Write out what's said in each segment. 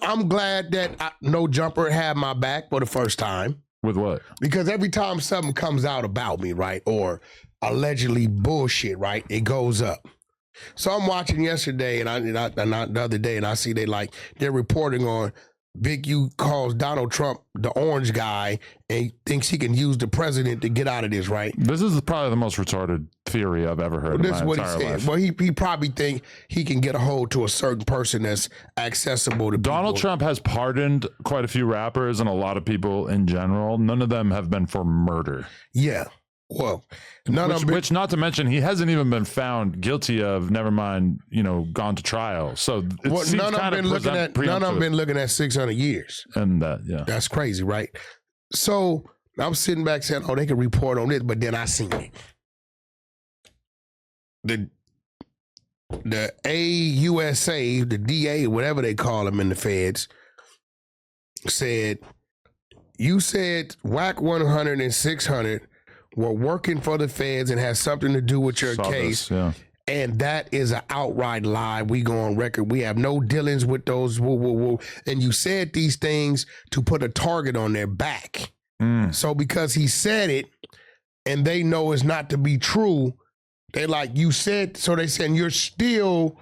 I'm glad that No Jumper had my back for the first time. With what? Because every time something comes out about me, right, or allegedly bullshit, right, it goes up. So I'm watching yesterday and the other day, and I see they're reporting on Big U calls Donald Trump the orange guy and thinks he can use the president to get out of this, right? This is probably the most retarded theory I've ever heard in my entire life. Well, he probably think he can get a hold to a certain person that's accessible to Donald Trump has pardoned quite a few rappers and a lot of people in general. None of them have been for murder. Yeah. Well, which not to mention, he hasn't even been found guilty of, never mind, gone to trial. So none of them been looking at 600 years. And that's crazy, right? So I'm sitting back saying, oh, they can report on this, but then I seen it. The AUSA, the DA, whatever they call them in the feds, said, you said Wack 100 and 600 were working for the feds and has something to do with your case. And that is an outright lie. We go on record. We have no dealings with those. And you said these things to put a target on their back. So because he said it and they know it's not to be true, they like, you said, so they saying you're still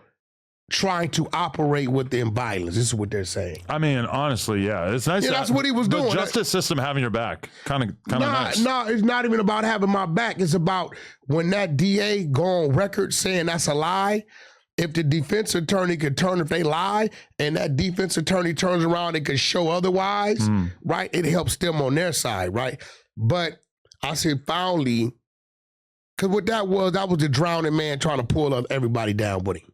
trying to operate within violence. This is what they're saying. I mean, honestly, yeah, it's nice. Yeah, that's what he was doing. The justice system having your back, kind of nice. No, it's not even about having my back. It's about when that DA go on record saying that's a lie. If the defense attorney could if they lie, and that defense attorney turns around and could show otherwise, right? It helps them on their side, right? But I said finally, because what that was the drowning man trying to pull everybody down with him.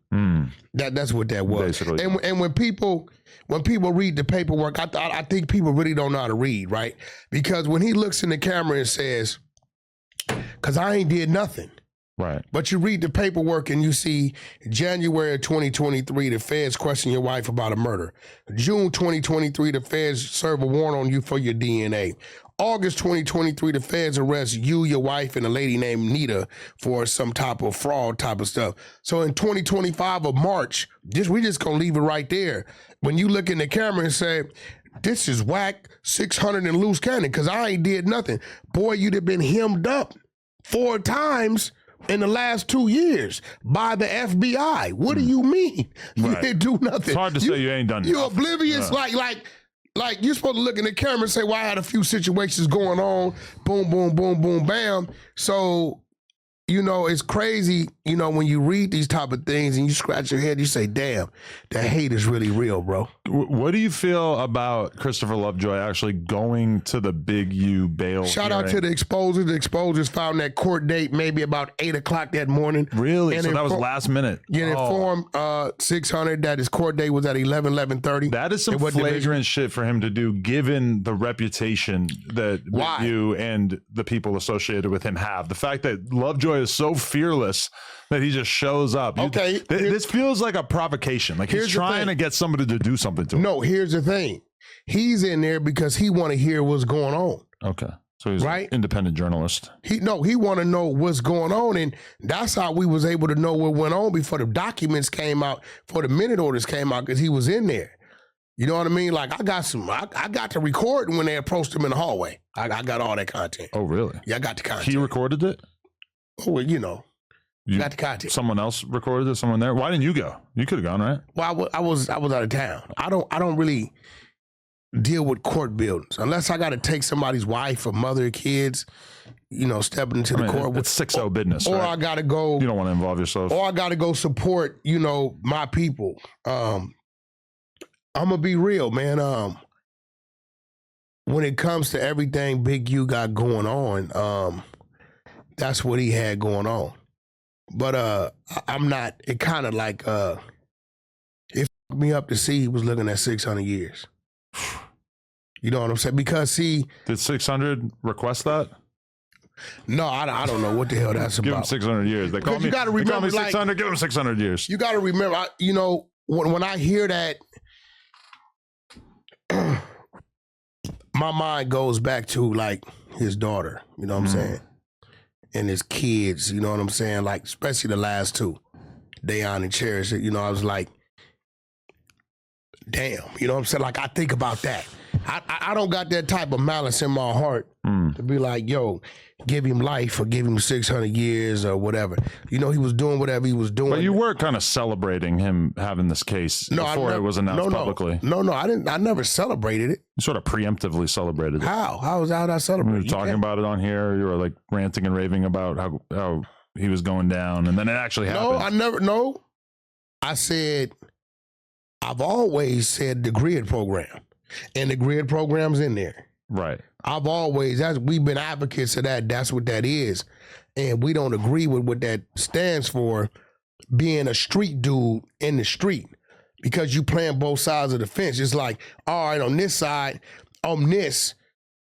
That's what that was. Basically. And when people read the paperwork, I think people really don't know how to read, right? Because when he looks in the camera and says, because I ain't did nothing. Right. But you read the paperwork and you see January 2023, the feds question your wife about a murder. June 2023, the feds serve a warrant on you for your DNA. August 2023, the feds arrest you, your wife, and a lady named Nita for some type of fraud type of stuff. So in 2025 of March, we just gonna leave it right there. When you look in the camera and say, this is Wack 600 and loose cannon, because I ain't did nothing. Boy, you'd have been hemmed up 4 times in the last 2 years by the FBI. What do you mean? You didn't do nothing. It's hard to say you ain't done nothing. You're oblivious, like you're supposed to look in the camera and say, well, I had a few situations going on, boom, boom, boom, boom, bam. So, it's crazy, when you read these type of things and you scratch your head, you say, damn, the hate is really real, bro. What do you feel about Christopher Lovejoy actually going to the Big U bail Shout out to the exposers. The exposers found that court date maybe about 8 o'clock that morning. Really? And so that was last minute. You informed 600 that his court date was at 11:30. That is some flagrant shit for him to do, given the reputation that you and the people associated with him have. The fact that Lovejoy is so fearless that he just shows up. Okay. This feels like a provocation. Like he's trying to get somebody to do something to him. No, here's the thing. He's in there because he want to hear what's going on. Okay. So he's an independent journalist. He want to know what's going on. And that's how we was able to know what went on before the documents came out, before the minute orders came out, because he was in there. You know what I mean? Like I got to record when they approached him in the hallway. I got all that content. Oh, really? Yeah, I got the content. He recorded it? Oh, well, you got the content. Someone else recorded it? Someone there? Why didn't you go? You could have gone, right? Well, I was out of town. I don't really deal with court buildings unless I got to take somebody's wife or mother, kids, stepping into the court. It's 6-0 business, or right? I got to go. You don't want to involve yourself. Or I got to go support, my people. I'm gonna be real, man. When it comes to everything Big U got going on, that's what he had going on. But I'm not, it kind of like, it fucked me up to see he was looking at 600 years. You know what I'm saying? Because did 600 request that? No, I don't know what the hell that's Give about. him 600 years. They call me 600, give him 600 years. You got to remember, when I hear that, my mind goes back to like his daughter, you know what I'm saying? And his kids, you know what I'm saying? Like, especially the last two, Dayon and Cherish, I was like, damn, you know what I'm saying? Like, I think about that. I don't got that type of malice in my heart to be like, yo, give him life or give him 600 years or whatever. You know, he was doing whatever he was doing. But you were kind of celebrating him having this case before it was announced publicly. No, I didn't. I never celebrated it. You sort of preemptively celebrated it. How? How was I celebrating? You were talking about it on here. You were like ranting and raving about how he was going down, and then it actually happened. No, I never. No, I said, I've always said the grid program, and the grid program's in there. Right. I've always, we've been advocates of that. That's what that is. And we don't agree with what that stands for, being a street dude in the street, because you playing both sides of the fence. It's like, all right, on this side, I'm this,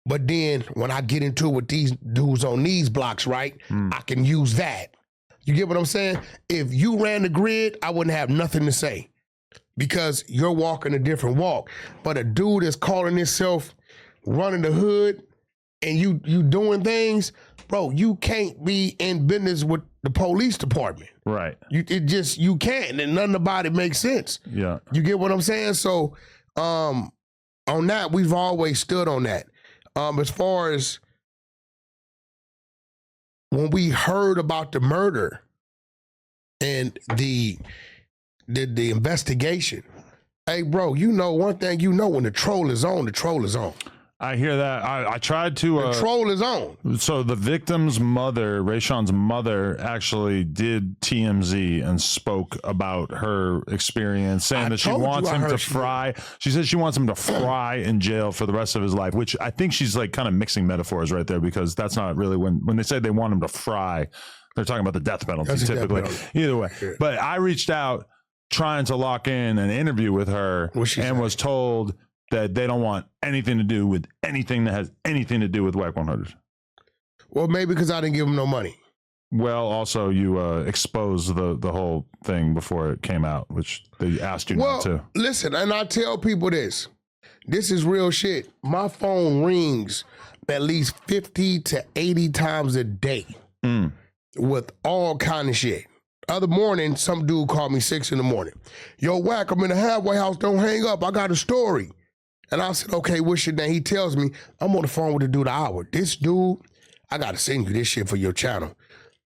but then when I get into it with these dudes on these blocks, right, I can use that. You get what I'm saying? If you ran the grid, I wouldn't have nothing to say, because you're walking a different walk. But a dude that's calling himself running the hood and you doing things, bro, you can't be in business with the police department. Right. You can't, and nothing about it makes sense. Yeah. You get what I'm saying? So on that, we've always stood on that. As far as when we heard about the murder and the investigation, hey, bro, you know one thing, you know when the troll is on, the troll is on. I hear that. I tried to... the troll is on. So the victim's mother, Rayshawn's mother, actually did TMZ and spoke about her experience, saying that she wants him to fry. She says she wants him to fry in jail for the rest of his life, which I think she's like kind of mixing metaphors right there, because that's not really when they say they want him to fry, they're talking about the death penalty typically. Either way. Yeah. But I reached out trying to lock in an interview with her and was told that they don't want anything to do with anything that has anything to do with Wack 100. Well, maybe because I didn't give them no money. Well, also you exposed the whole thing before it came out, which they asked you not to. Listen, and I tell people this. This is real shit. My phone rings at least 50 to 80 times a day with all kind of shit. Other morning, some dude called me 6 in the morning. Yo, Wack, I'm in the halfway house. Don't hang up. I got a story. And I said, okay, what's your name? He tells me, I'm on the phone with the dude an hour. This dude, I got to send you this shit for your channel.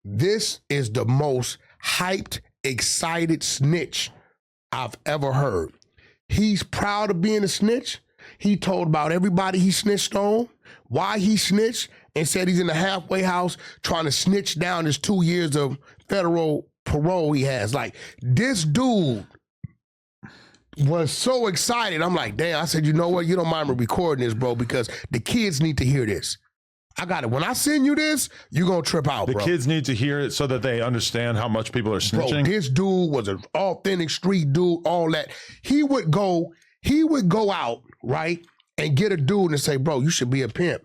This is the most hyped, excited snitch I've ever heard. He's proud of being a snitch. He told about everybody he snitched on, why he snitched, and said he's in the halfway house trying to snitch down his 2 years of federal parole he has. Like, this dude was so excited. I'm like, damn. I said, you know what? You don't mind me recording this, bro, because the kids need to hear this. I got it. When I send you this, you're going to trip out, bro. The kids need to hear it so that they understand how much people are snitching. Bro, this dude was an authentic street dude, all that. He would go out, right, and get a dude and say, bro, you should be a pimp.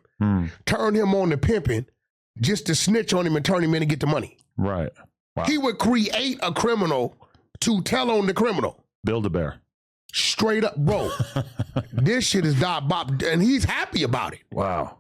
Turn him on to pimping just to snitch on him and turn him in and get the money. Right. Wow. He would create a criminal to tell on the criminal. Build-A-Bear. Straight up, bro. This shit is diabolical, and he's happy about it. Wow.